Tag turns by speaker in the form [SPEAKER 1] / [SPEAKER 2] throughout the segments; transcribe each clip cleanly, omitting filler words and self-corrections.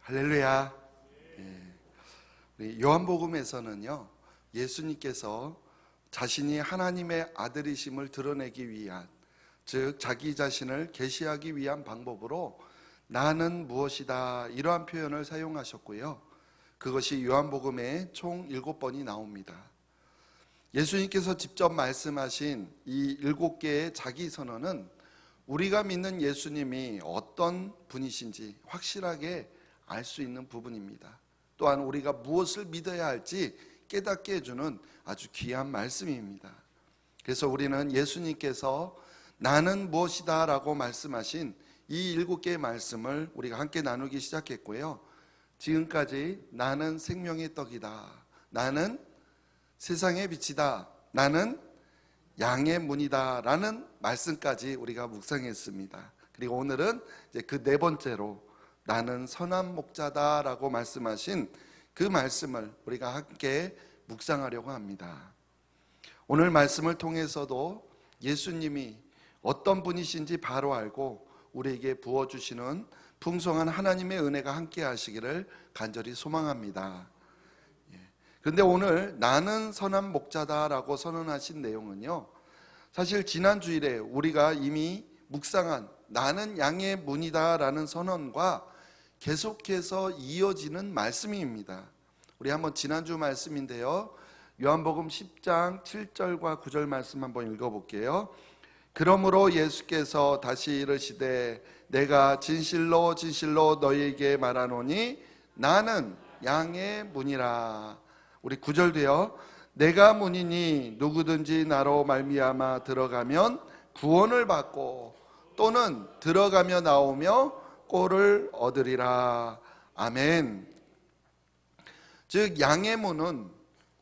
[SPEAKER 1] 할렐루야. 우리 요한복음에서는요, 예수님께서 자신이 하나님의 아들이심을 드러내기 위한, 즉 자기 자신을 계시하기 위한 방법으로 나는 무엇이다, 이러한 표현을 사용하셨고요. 그것이 요한복음에 총 7번이 나옵니다. 예수님께서 직접 말씀하신 이 7개의 자기 선언은 우리가 믿는 예수님이 어떤 분이신지 확실하게 알 수 있는 부분입니다. 또한 우리가 무엇을 믿어야 할지 깨닫게 해주는 아주 귀한 말씀입니다. 그래서 우리는 예수님께서 나는 무엇이다 라고 말씀하신 이 7개의 말씀을 우리가 함께 나누기 시작했고요. 지금까지 나는 생명의 떡이다, 나는 세상의 빛이다, 나는 양의 문이다 라는 말씀까지 우리가 묵상했습니다. 그리고 오늘은 이제 그 4번째로 나는 선한 목자다 라고 말씀하신 그 말씀을 우리가 함께 묵상하려고 합니다. 오늘 말씀을 통해서도 예수님이 어떤 분이신지 바로 알고 우리에게 부어주시는 풍성한 하나님의 은혜가 함께 하시기를 간절히 소망합니다. 그런데 오늘 나는 선한 목자다 라고 선언하신 내용은요, 사실 지난 주일에 우리가 이미 묵상한 나는 양의 문이다 라는 선언과 계속해서 이어지는 말씀입니다. 우리 한번 지난주 말씀인데요, 요한복음 10장 7절과 9절 말씀 한번 읽어볼게요. 그러므로 예수께서 다시 이르시되 내가 진실로 진실로 너희에게 말하노니 나는 양의 문이라. 우리 9절도요. 내가 문이니 누구든지 나로 말미암아 들어가면 구원을 받고 또는 들어가며 나오며 꼴을 얻으리라. 아멘. 즉 양의 문은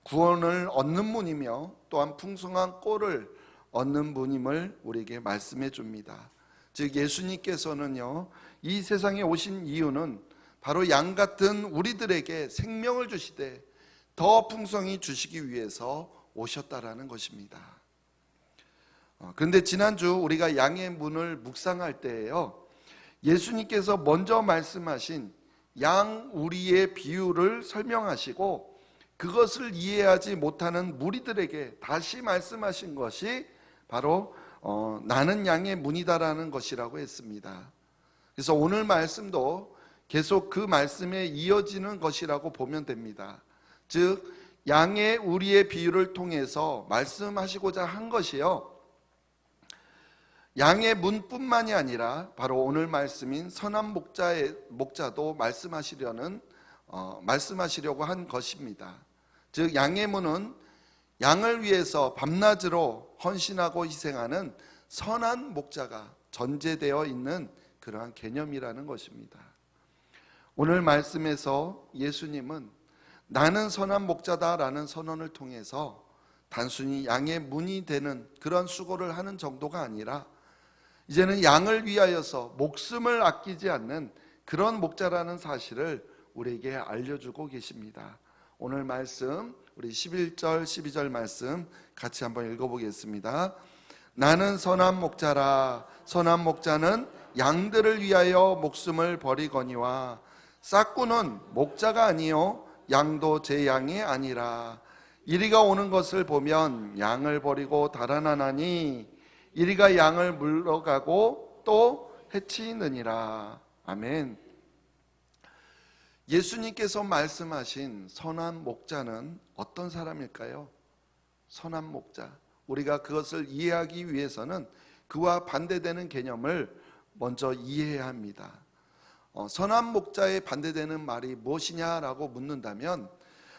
[SPEAKER 1] 구원을 얻는 문이며 또한 풍성한 꼴을 얻는 문임을 우리에게 말씀해 줍니다. 즉 예수님께서는요, 이 세상에 오신 이유는 바로 양 같은 우리들에게 생명을 주시되 더 풍성히 주시기 위해서 오셨다라는 것입니다. 그런데 지난주 우리가 양의 문을 묵상할 때에요, 예수님께서 먼저 말씀하신 양 우리의 비유를 설명하시고 그것을 이해하지 못하는 무리들에게 다시 말씀하신 것이 바로 나는 양의 문이다라는 것이라고 했습니다. 그래서 오늘 말씀도 계속 그 말씀에 이어지는 것이라고 보면 됩니다. 즉 양의 우리의 비유를 통해서 말씀하시고자 한 것이요, 양의 문뿐만이 아니라 바로 오늘 말씀인 선한 목자도 말씀하시려고 한 것입니다. 즉 양의 문은 양을 위해서 밤낮으로 헌신하고 희생하는 선한 목자가 전제되어 있는 그러한 개념이라는 것입니다. 오늘 말씀에서 예수님은 나는 선한 목자다라는 선언을 통해서 단순히 양의 문이 되는 그런 수고를 하는 정도가 아니라 이제는 양을 위하여서 목숨을 아끼지 않는 그런 목자라는 사실을 우리에게 알려주고 계십니다. 오늘 말씀 우리 11절 12절 말씀 같이 한번 읽어보겠습니다. 나는 선한 목자라. 선한 목자는 양들을 위하여 목숨을 버리거니와 싹구는 목자가 아니요 양도 제 양이 아니라. 이리가 오는 것을 보면 양을 버리고 달아나나니 이리가 양을 물러가고 또 해치느니라. 아멘. 예수님께서 말씀하신 선한 목자는 어떤 사람일까요? 선한 목자, 우리가 그것을 이해하기 위해서는 그와 반대되는 개념을 먼저 이해해야 합니다. 선한 목자에 반대되는 말이 무엇이냐라고 묻는다면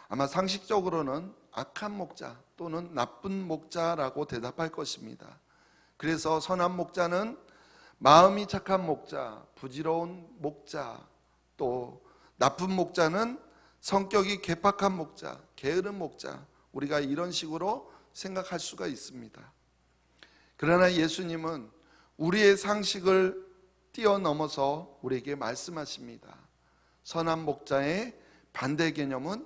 [SPEAKER 1] 아마 상식적으로는 악한 목자 또는 나쁜 목자라고 대답할 것입니다. 그래서 선한 목자는 마음이 착한 목자, 부지런한 목자, 또 나쁜 목자는 성격이 괴팍한 목자, 게으른 목자, 우리가 이런 식으로 생각할 수가 있습니다. 그러나 예수님은 우리의 상식을 뛰어넘어서 우리에게 말씀하십니다. 선한 목자의 반대 개념은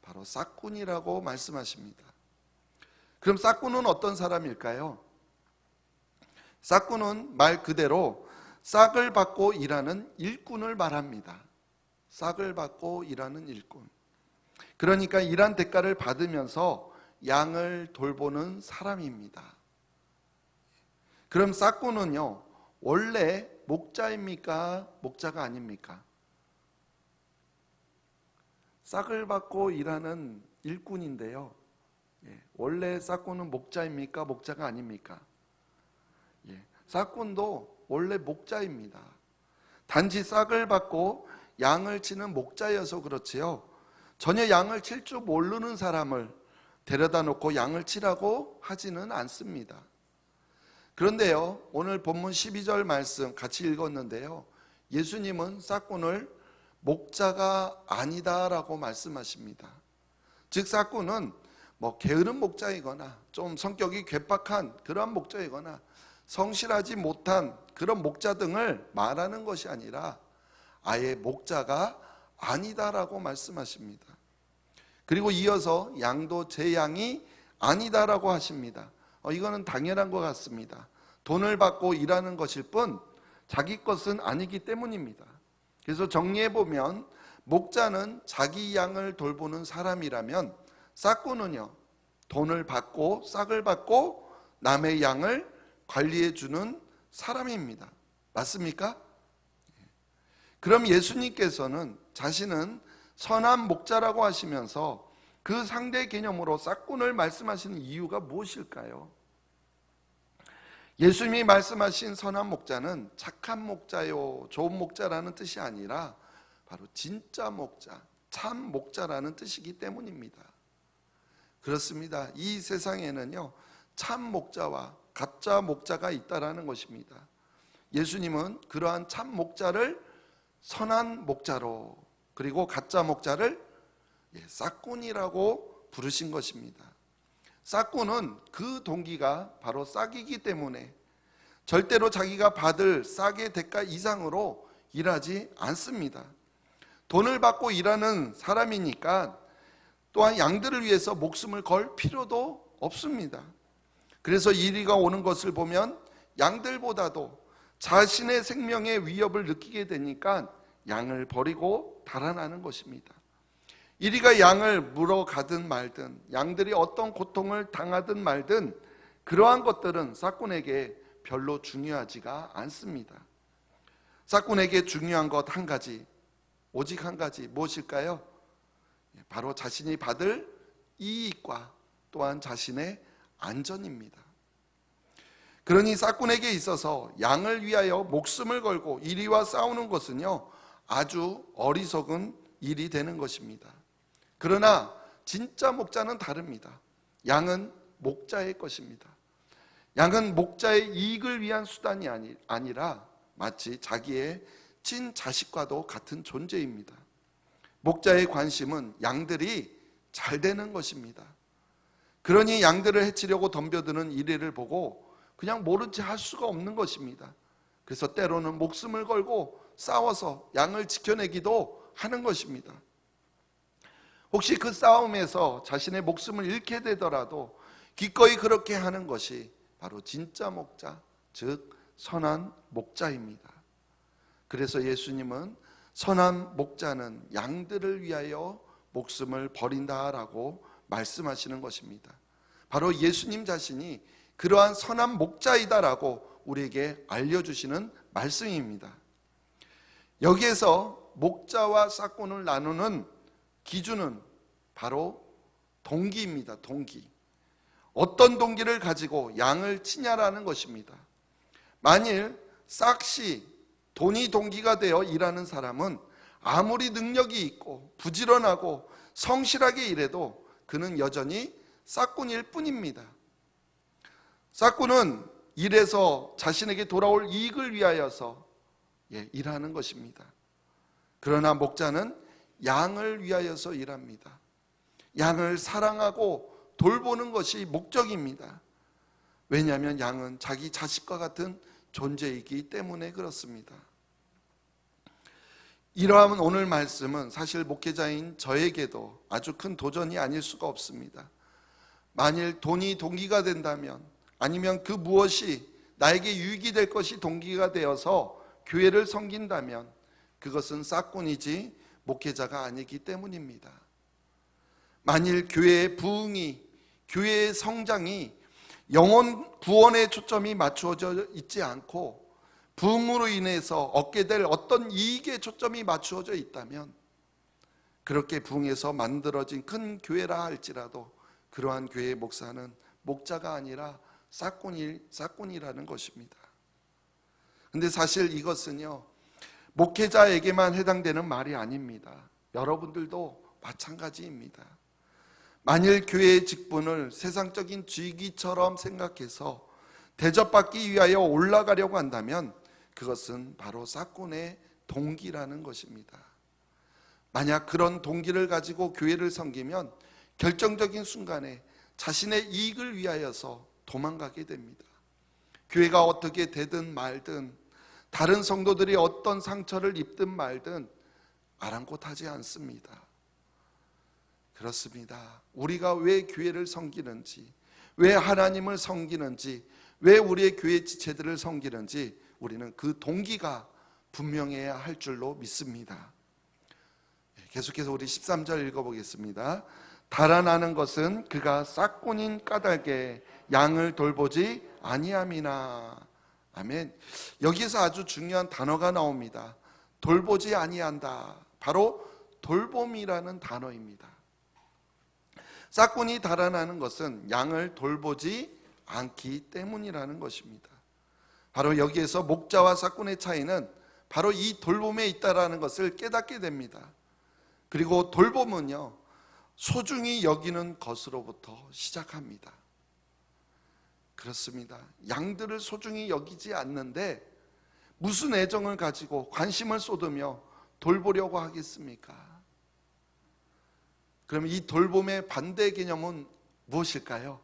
[SPEAKER 1] 바로 싹군이라고 말씀하십니다. 그럼 싹군은 어떤 사람일까요? 싹군은 말 그대로 싹을 받고 일하는 일꾼을 말합니다. 싹을 받고 일하는 일꾼. 그러니까 일한 대가를 받으면서 양을 돌보는 사람입니다. 그럼 싹꾼은요, 원래 목자입니까? 목자가 아닙니까? 싹을 받고 일하는 일꾼인데요, 원래 싹꾼은 목자입니까? 목자가 아닙니까? 싹꾼도 원래 목자입니다. 단지 싹을 받고 양을 치는 목자여서 그렇지요, 전혀 양을 칠 줄 모르는 사람을 데려다 놓고 양을 치라고 하지는 않습니다. 그런데요, 오늘 본문 12절 말씀 같이 읽었는데요, 예수님은 싹꾼을 목자가 아니다라고 말씀하십니다. 즉 싹꾼은 게으른 목자이거나 좀 성격이 괴팍한 그런 목자이거나 성실하지 못한 그런 목자 등을 말하는 것이 아니라 아예 목자가 아니다라고 말씀하십니다. 그리고 이어서 양도 제 양이 아니다라고 하십니다. 이거는 당연한 것 같습니다. 돈을 받고 일하는 것일 뿐 자기 것은 아니기 때문입니다. 그래서 정리해보면 목자는 자기 양을 돌보는 사람이라면 싹꾼은요, 돈을 받고 싹을 받고 남의 양을 관리해주는 사람입니다. 맞습니까? 그럼 예수님께서는 자신은 선한 목자라고 하시면서 그 상대 개념으로 싹꾼을 말씀하시는 이유가 무엇일까요? 예수님이 말씀하신 선한 목자는 착한 목자요, 좋은 목자라는 뜻이 아니라 바로 진짜 목자, 참 목자라는 뜻이기 때문입니다. 그렇습니다. 이 세상에는요, 참 목자와 가짜 목자가 있다라는 것입니다. 예수님은 그러한 참 목자를 선한 목자로, 그리고 가짜 목자를 싹꾼이라고 부르신 것입니다. 싹꾼은 그 동기가 바로 싹이기 때문에 절대로 자기가 받을 싹의 대가 이상으로 일하지 않습니다. 돈을 받고 일하는 사람이니까 또한 양들을 위해서 목숨을 걸 필요도 없습니다. 그래서 이리가 오는 것을 보면 양들보다도 자신의 생명의 위협을 느끼게 되니까 양을 버리고 달아나는 것입니다. 이리가 양을 물어가든 말든, 양들이 어떤 고통을 당하든 말든 그러한 것들은 싹꾼에게 별로 중요하지가 않습니다. 싹꾼에게 중요한 것 한 가지, 오직 한 가지, 무엇일까요? 바로 자신이 받을 이익과 또한 자신의 안전입니다. 그러니 싹꾼에게 있어서 양을 위하여 목숨을 걸고 이리와 싸우는 것은요, 아주 어리석은 일이 되는 것입니다. 그러나 진짜 목자는 다릅니다. 양은 목자의 것입니다. 양은 목자의 이익을 위한 수단이 아니라 마치 자기의 친자식과도 같은 존재입니다. 목자의 관심은 양들이 잘 되는 것입니다. 그러니 양들을 해치려고 덤벼드는 이리를 보고 그냥 모른 채 할 수가 없는 것입니다. 그래서 때로는 목숨을 걸고 싸워서 양을 지켜내기도 하는 것입니다. 혹시 그 싸움에서 자신의 목숨을 잃게 되더라도 기꺼이 그렇게 하는 것이 바로 진짜 목자, 즉 선한 목자입니다. 그래서 예수님은 선한 목자는 양들을 위하여 목숨을 버린다라고 말씀하시는 것입니다. 바로 예수님 자신이 그러한 선한 목자이다라고 우리에게 알려주시는 말씀입니다. 여기에서 목자와 싹꾼을 나누는 기준은 바로 동기입니다. 동기. 어떤 동기를 가지고 양을 치냐라는 것입니다. 만일 싹시 돈이 동기가 되어 일하는 사람은 아무리 능력이 있고 부지런하고 성실하게 일해도 그는 여전히 싹꾼일 뿐입니다. 싹꾼은 일해서 자신에게 돌아올 이익을 위하여서 일하는 것입니다. 그러나 목자는 양을 위하여서 일합니다. 양을 사랑하고 돌보는 것이 목적입니다. 왜냐하면 양은 자기 자식과 같은 존재이기 때문에 그렇습니다. 이러한 오늘 말씀은 사실 목회자인 저에게도 아주 큰 도전이 아닐 수가 없습니다. 만일 돈이 동기가 된다면, 아니면 그 무엇이 나에게 유익이 될 것이 동기가 되어서 교회를 섬긴다면 그것은 싹꾼이지 목회자가 아니기 때문입니다. 만일 교회의 부흥이, 교회의 성장이 영혼 구원에 초점이 맞추어져 있지 않고 부흥으로 인해서 얻게 될 어떤 이익에 초점이 맞추어져 있다면, 그렇게 부흥해서 만들어진 큰 교회라 할지라도 그러한 교회의 목사는 목자가 아니라 싹꾼이라는 것입니다. 근데 사실 이것은요, 목회자에게만 해당되는 말이 아닙니다. 여러분들도 마찬가지입니다. 만일 교회의 직분을 세상적인 직위처럼 생각해서 대접받기 위하여 올라가려고 한다면 그것은 바로 싹꾼의 동기라는 것입니다. 만약 그런 동기를 가지고 교회를 섬기면 결정적인 순간에 자신의 이익을 위하여서 도망가게 됩니다. 교회가 어떻게 되든 말든, 다른 성도들이 어떤 상처를 입든 말든 아랑곳하지 않습니다. 그렇습니다. 우리가 왜 교회를 섬기는지, 왜 하나님을 섬기는지, 왜 우리의 교회 지체들을 섬기는지 우리는 그 동기가 분명해야 할 줄로 믿습니다. 계속해서 우리 13절 읽어보겠습니다. 달아나는 것은 그가 싹꾼인 까닭에 양을 돌보지 아니함이나. 아멘. 여기서 아주 중요한 단어가 나옵니다. 돌보지 아니한다. 바로 돌봄이라는 단어입니다. 싹꾼이 달아나는 것은 양을 돌보지 않기 때문이라는 것입니다. 바로 여기에서 목자와 싹꾼의 차이는 바로 이 돌봄에 있다라는 것을 깨닫게 됩니다. 그리고 돌봄은요, 소중히 여기는 것으로부터 시작합니다. 그렇습니다. 양들을 소중히 여기지 않는데 무슨 애정을 가지고 관심을 쏟으며 돌보려고 하겠습니까? 그럼 이 돌봄의 반대 개념은 무엇일까요?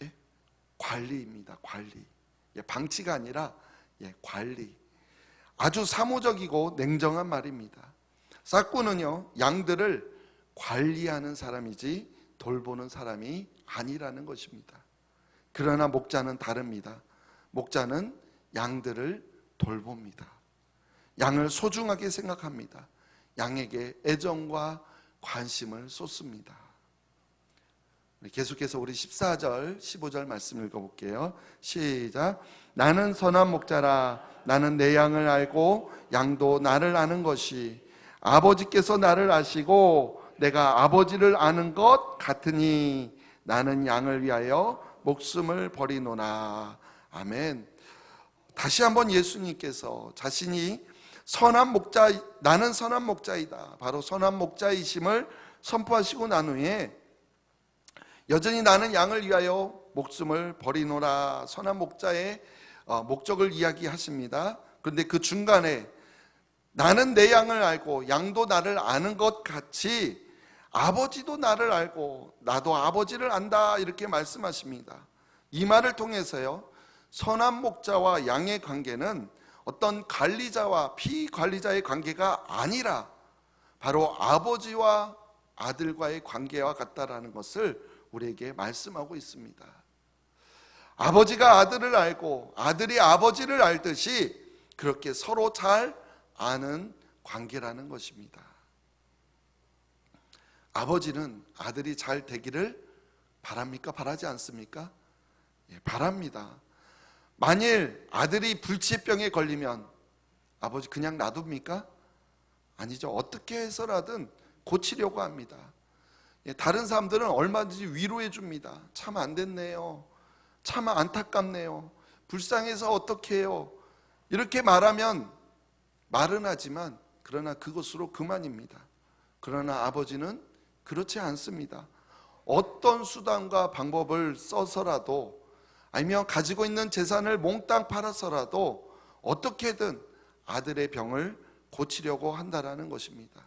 [SPEAKER 1] 예? 관리입니다. 관리. 방치가 아니라 관리. 아주 사무적이고 냉정한 말입니다. 싹꾼은요, 양들을 관리하는 사람이지 돌보는 사람이 아니라는 것입니다. 그러나 목자는 다릅니다. 목자는 양들을 돌봅니다. 양을 소중하게 생각합니다. 양에게 애정과 관심을 쏟습니다. 계속해서 우리 14절, 15절 말씀 읽어볼게요. 시작. 나는 선한 목자라. 나는 내 양을 알고 양도 나를 아는 것이 아버지께서 나를 아시고 내가 아버지를 아는 것 같으니 나는 양을 위하여 목숨을 버리노라. 아멘. 다시 한번 예수님께서 자신이 선한 목자, 나는 선한 목자이다, 바로 선한 목자이심을 선포하시고 난 후에 여전히 나는 양을 위하여 목숨을 버리노라, 선한 목자의 목적을 이야기하십니다. 그런데 그 중간에 나는 내 양을 알고 양도 나를 아는 것 같이 아버지도 나를 알고 나도 아버지를 안다, 이렇게 말씀하십니다. 이 말을 통해서요, 선한 목자와 양의 관계는 어떤 관리자와 피관리자의 관계가 아니라 바로 아버지와 아들과의 관계와 같다라는 것을 우리에게 말씀하고 있습니다. 아버지가 아들을 알고 아들이 아버지를 알듯이 그렇게 서로 잘 아는 관계라는 것입니다. 아버지는 아들이 잘 되기를 바랍니까? 바라지 않습니까? 바랍니다. 만일 아들이 불치병에 걸리면 아버지 그냥 놔둡니까? 아니죠. 어떻게 해서라든 고치려고 합니다. 다른 사람들은 얼마든지 위로해 줍니다. 참 안 됐네요. 참 안타깝네요. 불쌍해서 어떻게 해요? 이렇게 말하면 말은 하지만 그러나 그것으로 그만입니다. 그러나 아버지는 그렇지 않습니다. 어떤 수단과 방법을 써서라도, 아니면 가지고 있는 재산을 몽땅 팔아서라도 어떻게든 아들의 병을 고치려고 한다라는 것입니다.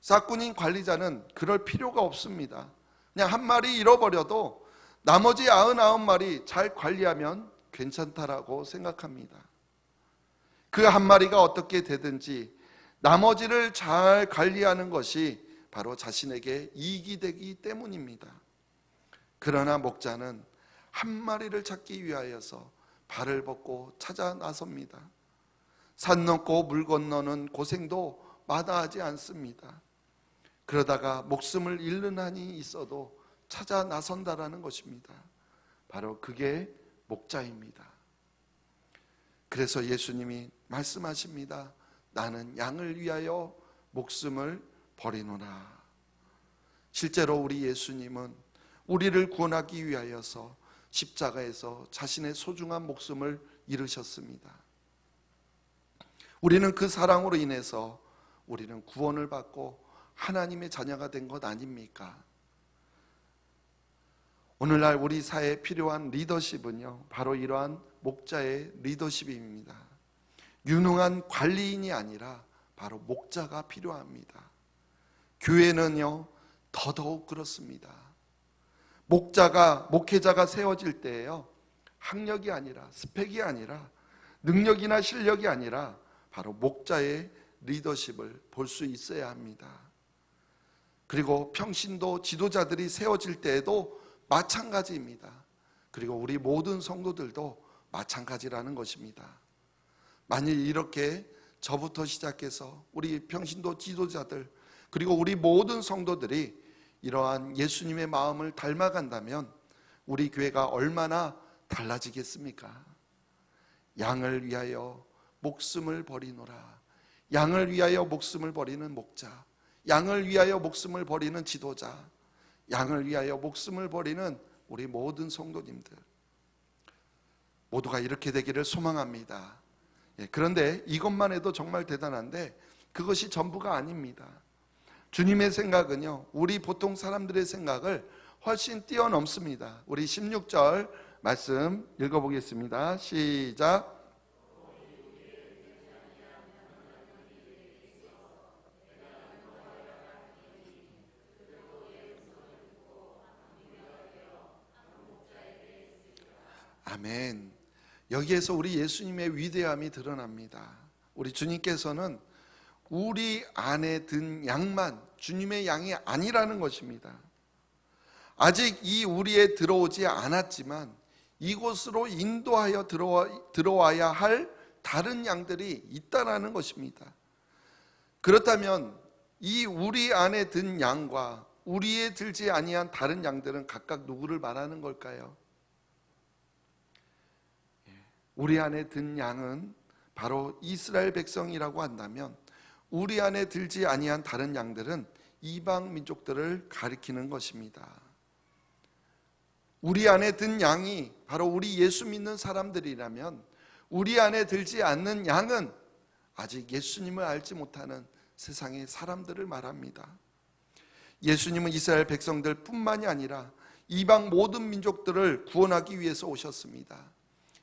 [SPEAKER 1] 싹꾼인 관리자는 그럴 필요가 없습니다. 그냥 한 마리 잃어버려도 나머지 99마리 잘 관리하면 괜찮다라고 생각합니다. 그 한 마리가 어떻게 되든지 나머지를 잘 관리하는 것이 바로 자신에게 이익이 되기 때문입니다. 그러나 목자는 한 마리를 찾기 위하여서 발을 벗고 찾아 나섭니다. 산 넘고 물 건너는 고생도 마다하지 않습니다. 그러다가 목숨을 잃는 한이 있어도 찾아 나선다라는 것입니다. 바로 그게 목자입니다. 그래서 예수님이 말씀하십니다. 나는 양을 위하여 목숨을 버리노라. 실제로 우리 예수님은 우리를 구원하기 위하여서 십자가에서 자신의 소중한 목숨을 잃으셨습니다. 우리는 그 사랑으로 인해서 우리는 구원을 받고 하나님의 자녀가 된 것 아닙니까? 오늘날 우리 사회에 필요한 리더십은요, 바로 이러한 목자의 리더십입니다. 유능한 관리인이 아니라 바로 목자가 필요합니다. 교회는요, 더더욱 그렇습니다. 목회자가 세워질 때에요, 학력이 아니라, 스펙이 아니라, 능력이나 실력이 아니라 바로 목자의 리더십을 볼 수 있어야 합니다. 그리고 평신도 지도자들이 세워질 때에도 마찬가지입니다. 그리고 우리 모든 성도들도 마찬가지라는 것입니다. 만일 이렇게 저부터 시작해서 우리 평신도 지도자들, 그리고 우리 모든 성도들이 이러한 예수님의 마음을 닮아간다면 우리 교회가 얼마나 달라지겠습니까? 양을 위하여 목숨을 버리노라. 양을 위하여 목숨을 버리는 목자, 양을 위하여 목숨을 버리는 지도자, 양을 위하여 목숨을 버리는 우리 모든 성도님들 모두가 이렇게 되기를 소망합니다. 그런데 이것만 해도 정말 대단한데 그것이 전부가 아닙니다. 주님의 생각은요, 우리 보통 사람들의 생각을 훨씬 뛰어넘습니다. 우리 16절 말씀 읽어보겠습니다. 시작. 아멘. 여기에서 우리 예수님의 위대함이 드러납니다. 우리 주님께서는 우리 안에 든 양만 주님의 양이 아니라는 것입니다. 아직 이 우리에 들어오지 않았지만 이곳으로 인도하여 들어와야 할 다른 양들이 있다라는 것입니다. 그렇다면 이 우리 안에 든 양과 우리에 들지 아니한 다른 양들은 각각 누구를 말하는 걸까요? 우리 안에 든 양은 바로 이스라엘 백성이라고 한다면 우리 안에 들지 아니한 다른 양들은 이방 민족들을 가리키는 것입니다. 우리 안에 든 양이 바로 우리 예수 믿는 사람들이라면 우리 안에 들지 않는 양은 아직 예수님을 알지 못하는 세상의 사람들을 말합니다. 예수님은 이스라엘 백성들 뿐만이 아니라 이방 모든 민족들을 구원하기 위해서 오셨습니다.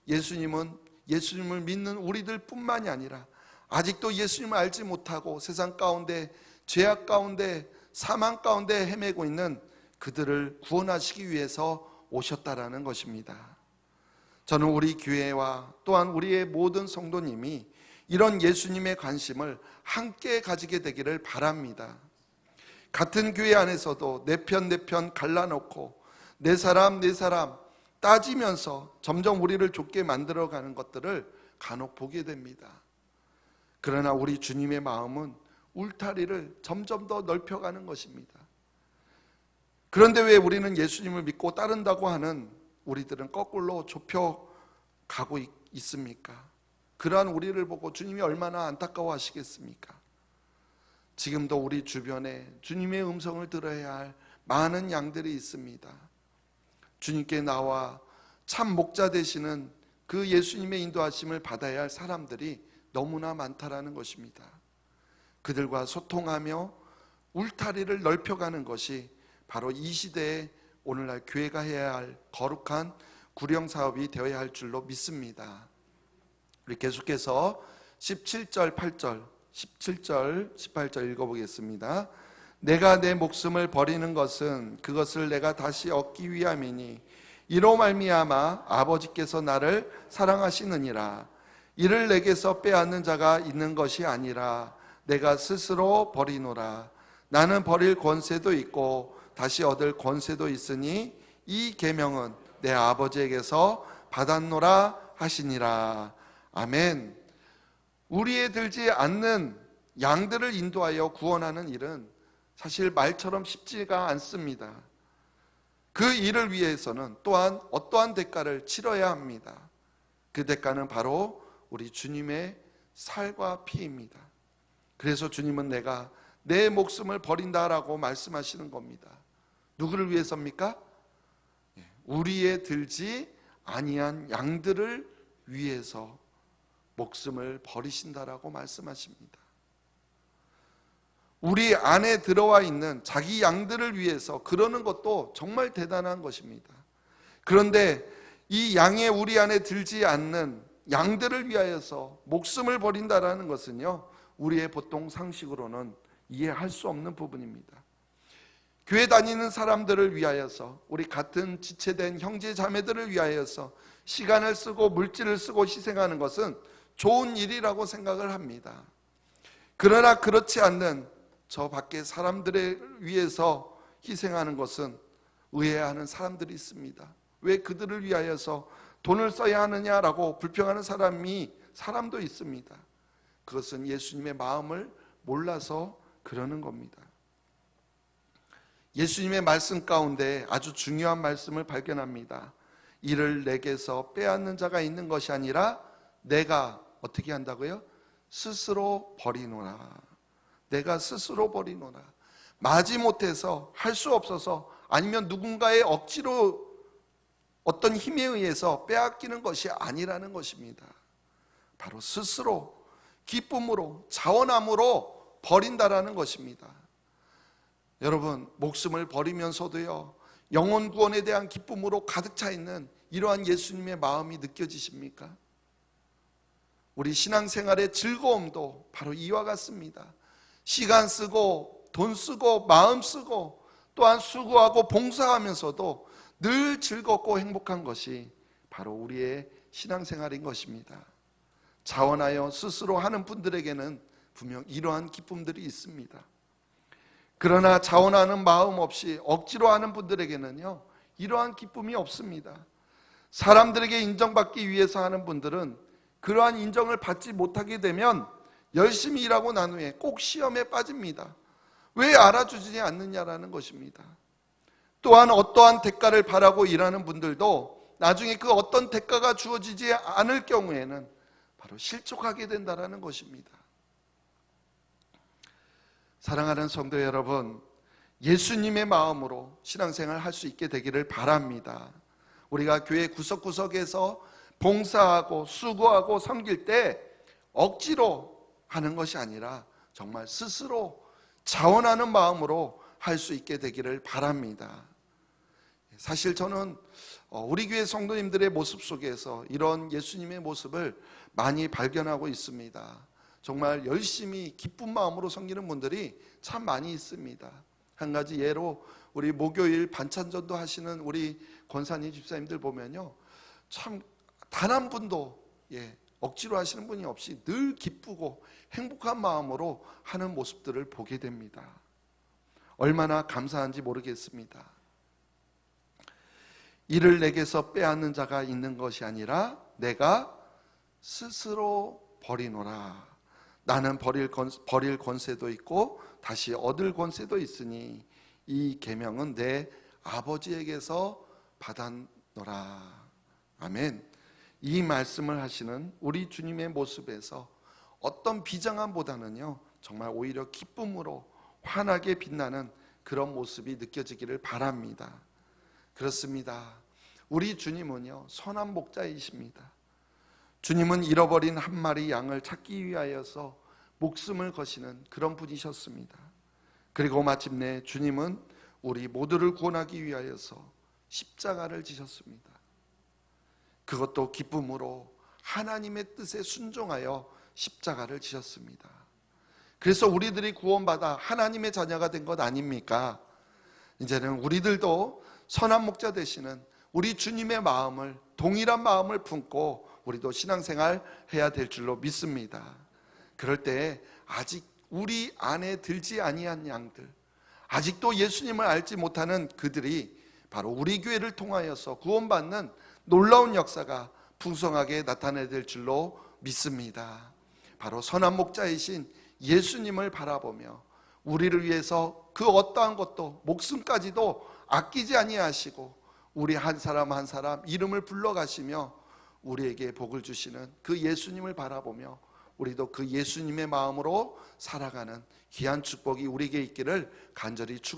[SPEAKER 1] 예수님은 예수님을 믿는 우리들 뿐만이 아니라 아직도 예수님을 알지 못하고 세상 가운데 죄악 가운데 사망 가운데 헤매고 있는 그들을 구원하시기 위해서 오셨다라는 것입니다. 저는 우리 교회와 또한 우리의 모든 성도님이 이런 예수님의 관심을 함께 가지게 되기를 바랍니다. 같은 교회 안에서도 내 편 갈라놓고 내 사람 따지면서 점점 우리를 좁게 만들어가는 것들을 간혹 보게 됩니다. 그러나 우리 주님의 마음은 울타리를 점점 더 넓혀가는 것입니다. 그런데 왜 우리는 예수님을 믿고 따른다고 하는 우리들은 거꾸로 좁혀가고 있습니까? 그러한 우리를 보고 주님이 얼마나 안타까워하시겠습니까? 지금도 우리 주변에 주님의 음성을 들어야 할 많은 양들이 있습니다. 주님께 나와 참 목자 되시는 그 예수님의 인도하심을 받아야 할 사람들이 너무나 많다라는 것입니다. 그들과 소통하며 울타리를 넓혀가는 것이 바로 이 시대에 오늘날 교회가 해야 할 거룩한 구령 사업이 되어야 할 줄로 믿습니다. 우리 계속해서 17절 18절 읽어보겠습니다. 내가 내 목숨을 버리는 것은 그것을 내가 다시 얻기 위함이니 이로 말미암아 아버지께서 나를 사랑하시느니라. 이를 내게서 빼앗는 자가 있는 것이 아니라 내가 스스로 버리노라. 나는 버릴 권세도 있고 다시 얻을 권세도 있으니 이 계명은 내 아버지에게서 받았노라 하시니라. 아멘. 우리에 들지 않는 양들을 인도하여 구원하는 일은 사실 말처럼 쉽지가 않습니다. 그 일을 위해서는 또한 어떠한 대가를 치러야 합니다. 그 대가는 바로 우리 주님의 살과 피입니다. 그래서 주님은 내가 내 목숨을 버린다라고 말씀하시는 겁니다. 누구를 위해서입니까? 우리에 들지 아니한 양들을 위해서 목숨을 버리신다라고 말씀하십니다. 우리 안에 들어와 있는 자기 양들을 위해서 그러는 것도 정말 대단한 것입니다. 그런데 이 양의 우리 안에 들지 않는 양들을 위하여서 목숨을 버린다라는 것은요, 우리의 보통 상식으로는 이해할 수 없는 부분입니다. 교회 다니는 사람들을 위하여서, 우리 같은 지체된 형제 자매들을 위하여서 시간을 쓰고 물질을 쓰고 희생하는 것은 좋은 일이라고 생각을 합니다. 그러나 그렇지 않는 저 밖에 사람들을 위해서 희생하는 것은 의아해하는 사람들이 있습니다. 왜 그들을 위하여서 돈을 써야 하느냐라고 불평하는 사람도 있습니다. 그것은 예수님의 마음을 몰라서 그러는 겁니다. 예수님의 말씀 가운데 아주 중요한 말씀을 발견합니다. 이를 내게서 빼앗는 자가 있는 것이 아니라 내가 어떻게 한다고요? 스스로 버리노라. 내가 스스로 버리노라. 마지못해서, 할 수 없어서, 아니면 누군가의 억지로 어떤 힘에 의해서 빼앗기는 것이 아니라는 것입니다. 바로 스스로 기쁨으로, 자원함으로 버린다라는 것입니다. 여러분, 목숨을 버리면서도요, 영혼 구원에 대한 기쁨으로 가득 차 있는 이러한 예수님의 마음이 느껴지십니까? 우리 신앙생활의 즐거움도 바로 이와 같습니다. 시간 쓰고 돈 쓰고 마음 쓰고 또한 수고하고 봉사하면서도 늘 즐겁고 행복한 것이 바로 우리의 신앙생활인 것입니다. 자원하여 스스로 하는 분들에게는 분명 이러한 기쁨들이 있습니다. 그러나 자원하는 마음 없이 억지로 하는 분들에게는요, 이러한 기쁨이 없습니다. 사람들에게 인정받기 위해서 하는 분들은 그러한 인정을 받지 못하게 되면 열심히 일하고 난 후에 꼭 시험에 빠집니다. 왜 알아주지 않느냐라는 것입니다. 또한 어떠한 대가를 바라고 일하는 분들도 나중에 그 어떤 대가가 주어지지 않을 경우에는 바로 실족하게 된다는 것입니다. 사랑하는 성도 여러분, 예수님의 마음으로 신앙생활을 할 수 있게 되기를 바랍니다. 우리가 교회 구석구석에서 봉사하고 수고하고 섬길 때 억지로 하는 것이 아니라 정말 스스로 자원하는 마음으로 할 수 있게 되기를 바랍니다. 사실 저는 우리 교회 성도님들의 모습 속에서 이런 예수님의 모습을 많이 발견하고 있습니다. 정말 열심히 기쁜 마음으로 섬기는 분들이 참 많이 있습니다. 한 가지 예로 우리 목요일 반찬전도 하시는 우리 권사님 집사님들 보면요, 참 단 한 분도 억지로 하시는 분이 없이 늘 기쁘고 행복한 마음으로 하는 모습들을 보게 됩니다. 얼마나 감사한지 모르겠습니다. 이를 내게서 빼앗는 자가 있는 것이 아니라 내가 스스로 버리노라. 나는 버릴 권세도 있고 다시 얻을 권세도 있으니 이 계명은 내 아버지에게서 받았노라. 아멘. 이 말씀을 하시는 우리 주님의 모습에서 어떤 비장함보다는요, 정말 오히려 기쁨으로 환하게 빛나는 그런 모습이 느껴지기를 바랍니다. 그렇습니다. 우리 주님은요, 선한 목자이십니다. 주님은 잃어버린 한 마리 양을 찾기 위하여서 목숨을 거시는 그런 분이셨습니다. 그리고 마침내 주님은 우리 모두를 구원하기 위하여서 십자가를 지셨습니다. 그것도 기쁨으로 하나님의 뜻에 순종하여 십자가를 지셨습니다. 그래서 우리들이 구원받아 하나님의 자녀가 된 것 아닙니까? 이제는 우리들도 선한 목자 되시는 우리 주님의 마음을, 동일한 마음을 품고 우리도 신앙생활 해야 될 줄로 믿습니다. 그럴 때 아직 우리 안에 들지 아니한 양들, 아직도 예수님을 알지 못하는 그들이 바로 우리 교회를 통하여서 구원받는 놀라운 역사가 풍성하게 나타나야 될 줄로 믿습니다. 바로 선한 목자이신 예수님을 바라보며 우리를 위해서 그 어떠한 것도 목숨까지도 아끼지 아니하시고 우리 한 사람 한 사람 이름을 불러가시며 우리에게 복을 주시는 그 예수님을 바라보며 우리도 그 예수님의 마음으로 살아가는 귀한 축복이 우리에게 있기를 간절히 축원드립니다.